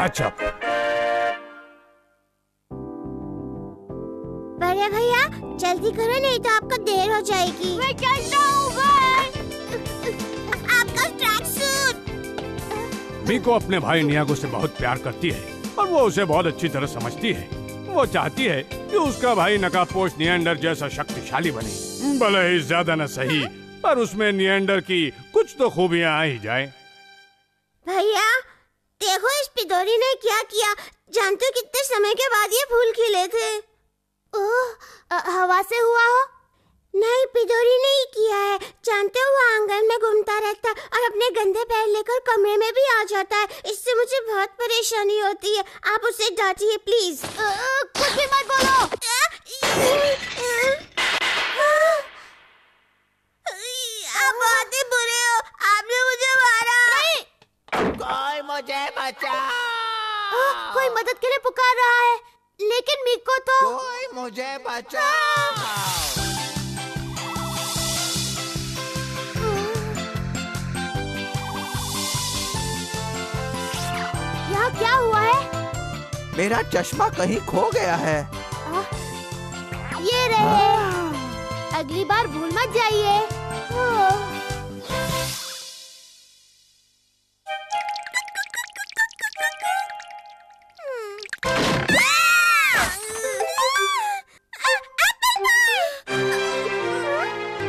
गजब। बड़े भैया जल्दी करो नहीं तो आपको देर हो जाएगी। मैं चलता हूँ, बाय। आपका ट्रैक सूट। मीको अपने भाई नियागो से बहुत प्यार करती है और वो उसे बहुत अच्छी तरह समझती है। वो चाहती है कि उसका भाई नकाबपोश निएंडर जैसा शक्तिशाली बने, भले ही ज्यादा न सही पर उसमें निएंडर की कुछ तो खूबियां आ ही जाए। भैया देखो इस पिदोरी ने क्या किया। जानते हो कितने समय के बाद ये फूल खिले थे। ओह, हवा से हुआ हो? नहीं, पिदोरी ने ही किया है। जानते हो वो आंगन में घूमता रहता है और अपने गंदे पैर लेकर कमरे में भी आ जाता है। इससे मुझे बहुत परेशानी होती है। आप उसे डांटिए प्लीज। कुछ भी मत बोलो। आप बहुत ही बुरे हो। आपने मुझे मारा। नहीं। कोई मुझे बचाओ। कोई मदद के लिए पुकार रहा है, लेकिन मीको तो। कोई मुझे बचाओ। यहाँ क्या हुआ है? मेरा चश्मा कहीं खो गया है। ये रहे। अगली बार भूल मत जाइए।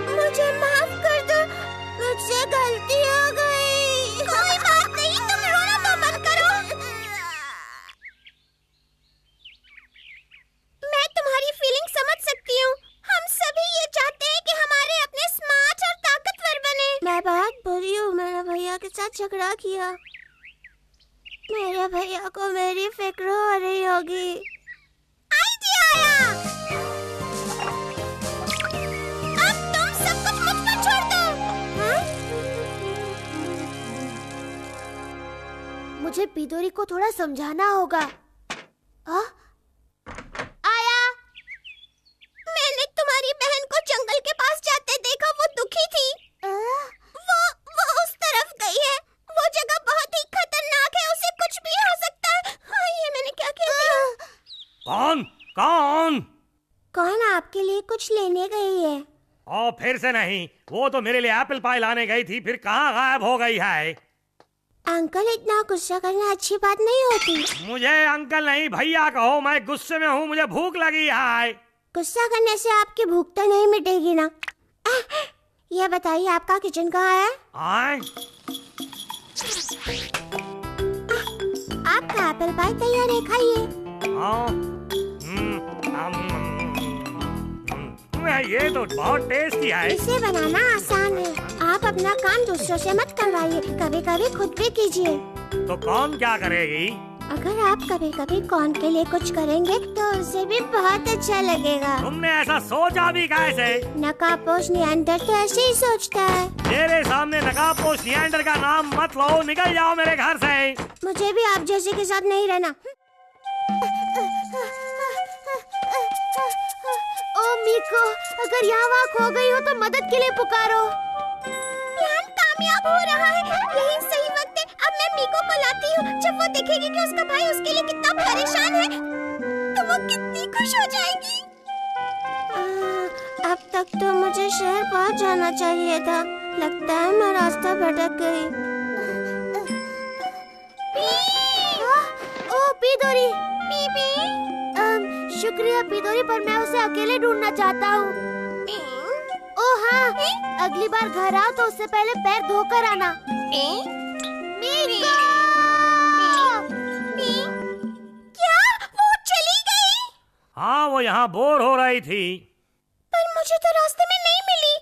मुझे माफ कर दो, मुझसे गलती हो गई। कोई बात नहीं, तुम रोना तो मत करो। मैं तुम्हारी फीलिंग समझ सकती हूँ। हम सभी ये चाहते हैं कि हमारे अपने स्मार्ट और ताकतवर बने। मैं बहुत बुरी हूँ, मेरे भैया के साथ झगड़ा किया। मेरे भैया को मेरी फिक्र हो रही होगी। आइडिया आया। अब तुम सब कुछ मुझ पर छोड़ दो। हाँ? मुझे पिदोरी को थोड़ा समझाना होगा। आया। मैंने तुम्हारी बहन को जंगल के पास जाते देखा। वो दुखी थी। वो उस तरफ गई है। वो जगह बहुत ही खतरनाक है, उसे कुछ भी हो सकता है। हाँ, ये मैंने क्या कह दिया? कौन कौन कौन आपके लिए कुछ लेने गई है? ओ, फिर से नहीं। वो तो मेरे लिए एप्पल पाई लाने गई थी, फिर कहाँ गायब हो गई है? अंकल इतना गुस्सा करना अच्छी बात नहीं होती। मुझे अंकल नहीं भैया कहो, मैं गुस्से में हूँ, मुझे भूख लगी है। गुस्सा करने से आपकी भूख तो नहीं मिटेगी ना। ये बताइए आपका किचन कहाँ है? आए? आपका एप्पल पाई तैयार है, खाइए। ये तो बहुत टेस्टी है। इसे बनाना आसान है। आप अपना काम दूसरों से मत करवाइए, कभी कभी खुद भी कीजिए। तो कौन क्या करेगी? अगर आप कभी कभी कौन के लिए कुछ करेंगे तो उसे भी बहुत अच्छा लगेगा। तुमने ऐसा सोचा भी कैसे? नकाबपोश निएंडर तो ऐसे ही सोचता है। मेरे सामने नकाबपोश निएंडर का नाम मत लो, निकल जाओ मेरे घर से। मुझे भी आप जैसे के साथ नहीं रहना। ओ मीको, अगर यहाँ वहाँ खो गई हो तो मदद के लिए पुकारो। प्लान कामयाब हो रहा है। यही सही वक्त है। अब मैं मीको को लाती हूँ। जब वो देखेगी कि उसका भाई उसके लिए कितना परेशान है तो वो कितनी खुश हो जाएगी। अब तक तो मुझे शहर पहुँच जाना चाहिए था। लगता है मैं रास्ता भटक गई। ओ पिदोरी। शुक्रिया पिदोरी, पर मैं उसे अकेले ढूंढना चाहता हूँ। ओह हाँ, अगली बार घर आओ तो उससे पहले पैर धोकर आना। मीको! क्या वो चली गई? हाँ, वो यहाँ बोर हो रही थी। पर मुझे तो रास्ते में नहीं मिली।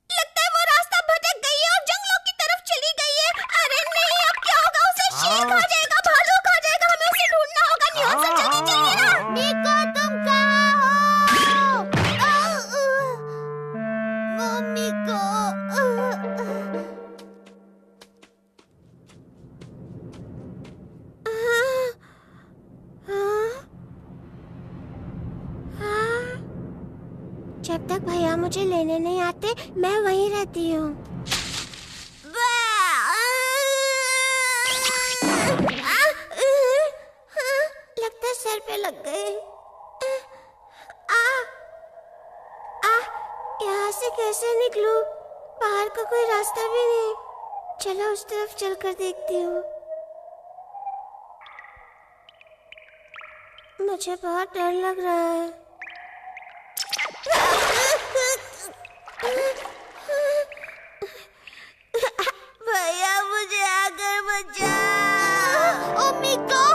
लगता है वो रास्ता भटक गई है और जंगलों की तरफ चली गई है। अरे नहीं, अब क्या होगा? उसे शेर खा जाएगा, भालू खा जाएगा। हमें उसे ढूंढना होगा। निहाल से जल्दी चलिए ना। मीको, तुम कहाँ हो? वो मीको। जब तक भैया मुझे लेने नहीं आते मैं वहीं रहती हूँ। लग गए। यहाँ से कैसे निकलूं? बाहर का कोई रास्ता भी नहीं। चलो उस तरफ चलकर देखती हूँ। मुझे बहुत डर लग रहा है। भैया मुझे आकर बचाओ। ओ मिको,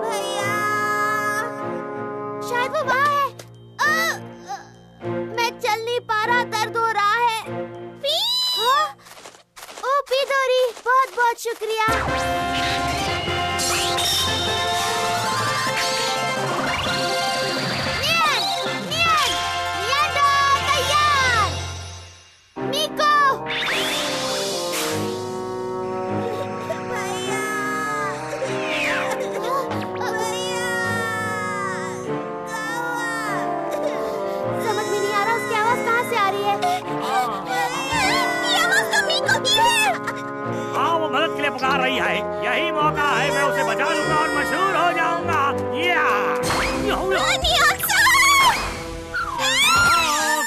भैया शायद वो वहाँ है। मैं चल नहीं पा रहा, दर्द हो रहा है। ओ पिदोरी, बहुत बहुत शुक्रिया। पुकार रही है, यही मौका है, मैं उसे बचा लूंगा और मशहूर हो जाऊंगा।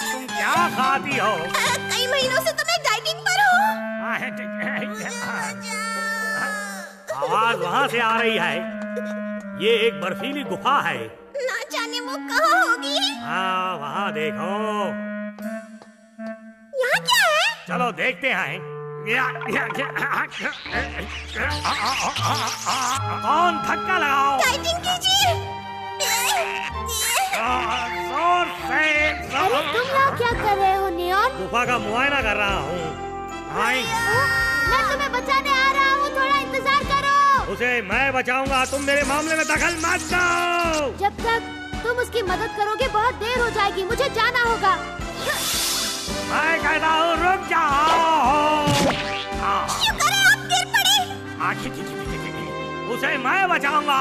तुम क्या खाती हो? कई महीनों से तो मैं डाइटिंग पर हूँ। आवाज वहाँ से आ रही है। ये एक बर्फीली गुफा है। ना जाने वो कहाँ होगी। हाँ, वहाँ देखो। यहाँ क्या है? चलो देखते हैं। कौन धक्का लगाओ? डाइटिंग कीजिए। जोर से। अरे तुम लोग क्या कर रहे हो नियॉन? गुफा का मुआयना कर रहा हूँ। मैं तुम्हें बचाने आ रहा हूँ, थोड़ा इंतजार करो। उसे मैं बचाऊंगा, तुम मेरे मामले में दखल मत दो। जब तक तुम उसकी मदद करोगे बहुत देर हो जाएगी, मुझे जाना होगा। मैं कहता हूँ रुक जाओ। शुक्र है आप गिर पड़े। उसे मैं बचाऊंगा।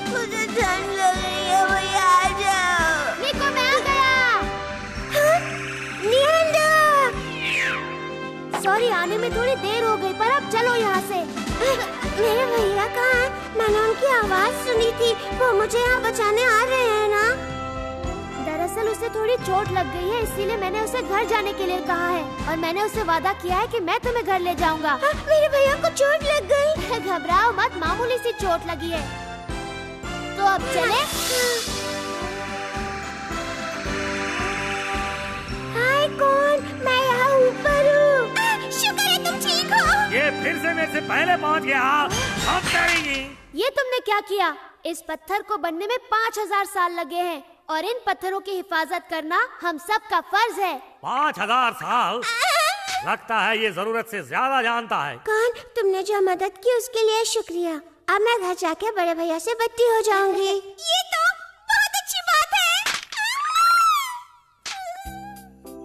मुझे ठंड लग रही है, भैया आ जाओ। निको, मैं आ गया। सॉरी, आने में थोड़ी देर हो गई, पर अब चलो यहाँ से। मेरे भैया कहाँ हैं? मैंने उनकी आवाज सुनी थी, वो मुझे यहाँ बचाने आ रहे हैं ना? दरअसल उसे थोड़ी चोट लग गई है, इसीलिए मैंने उसे घर जाने के लिए कहा है और मैंने उसे वादा किया है कि मैं तुम्हें घर ले जाऊंगा। मेरे भैया को चोट लग गई। घबराओ मत, मामूली सी चोट लगी है। तो अब चले? हाय कौन? मैं यहाँ ऊपर हूँ। शुक्र है तुम ठीक हो। ये फिर से मेरे से पहले पहुँच गया। अब करेंगी। ये तुमने क्या किया? इस पत्थर को बनने में 5000 साल लगे हैं और इन पत्थरों की हिफाजत करना हम सब का फर्ज है। 5000 साल? लगता है ये जरूरत से ज्यादा जानता है। कौन? तुमने जो मदद की उसके लिए शुक्रिया। अब मैं घर जाके बड़े भैया से बट्टी हो जाऊंगी। ये तो बहुत अच्छी बात है।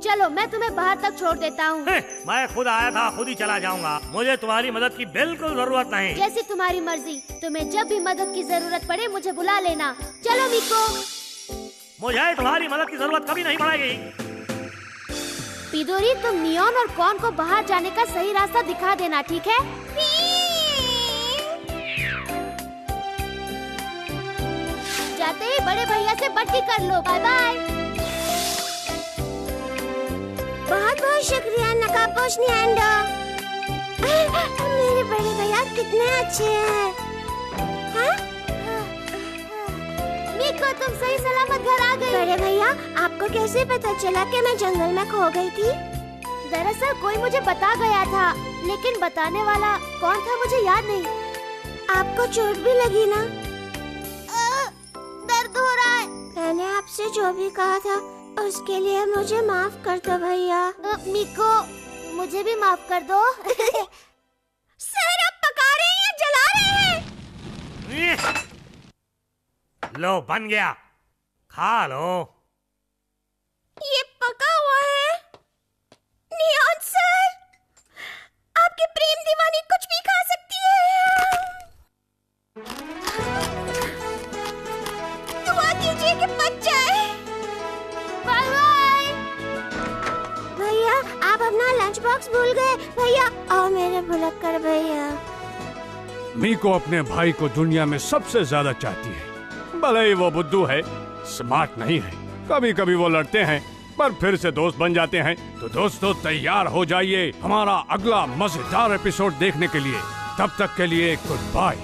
चलो मैं तुम्हें बाहर तक छोड़ देता हूँ। मैं खुद आया था, खुद ही चला जाऊंगा। मुझे तुम्हारी मदद की बिल्कुल जरूरत नहीं। जैसी तुम्हारी मर्जी। तुम्हें जब भी मदद की जरूरत पड़े मुझे बुला लेना। चलो मिको। मुझे तुम्हारी मदद की जरूरत कभी नहीं पड़ेगी। पिदोरी, तुम नियॉन और कॉन को बाहर जाने का सही रास्ता दिखा देना, ठीक है? जाते ही बड़े भैया से बट्टी कर लो। Bye bye. बहुत बहुत शुक्रिया नकापोश नियॉन्डो। मेरे बड़े भैया कितने अच्छे हैं। हाँ? मिको, तुम सही सलामत घर आ गई। बड़े भैया, आपको कैसे पता चला कि मैं जंगल में खो गई थी? दरअसल कोई मुझे बता गया था, लेकिन बताने वाला कौन था मुझे याद नहीं। आपको चोट भी लगी ना? दर्द हो रहा है। मैंने आपसे जो भी कहा था उसके लिए मुझे माफ कर दो भैया। मिको, मुझे भी माफ कर दो। सर, आप पका रहे हैं या जला रहे हैं? लो, बन गया, खा लो। ये पका हुआ है। नियॉन सर, आपकी प्रेम दीवानी कुछ भी खा सकती है। दुआ कीजिए कि बच जाए। Bye bye. भैया, आप अपना लंच बॉक्स भूल गए। भैया आओ मेरे भुलक्कड़ भैया। मीको अपने भाई को दुनिया में सबसे ज्यादा चाहती है। भले ही वो बुद्धू है, स्मार्ट नहीं है। कभी कभी वो लड़ते हैं पर फिर से दोस्त बन जाते हैं। तो दोस्तों तैयार हो जाइए हमारा अगला मजेदार एपिसोड देखने के लिए। तब तक के लिए गुड बाय।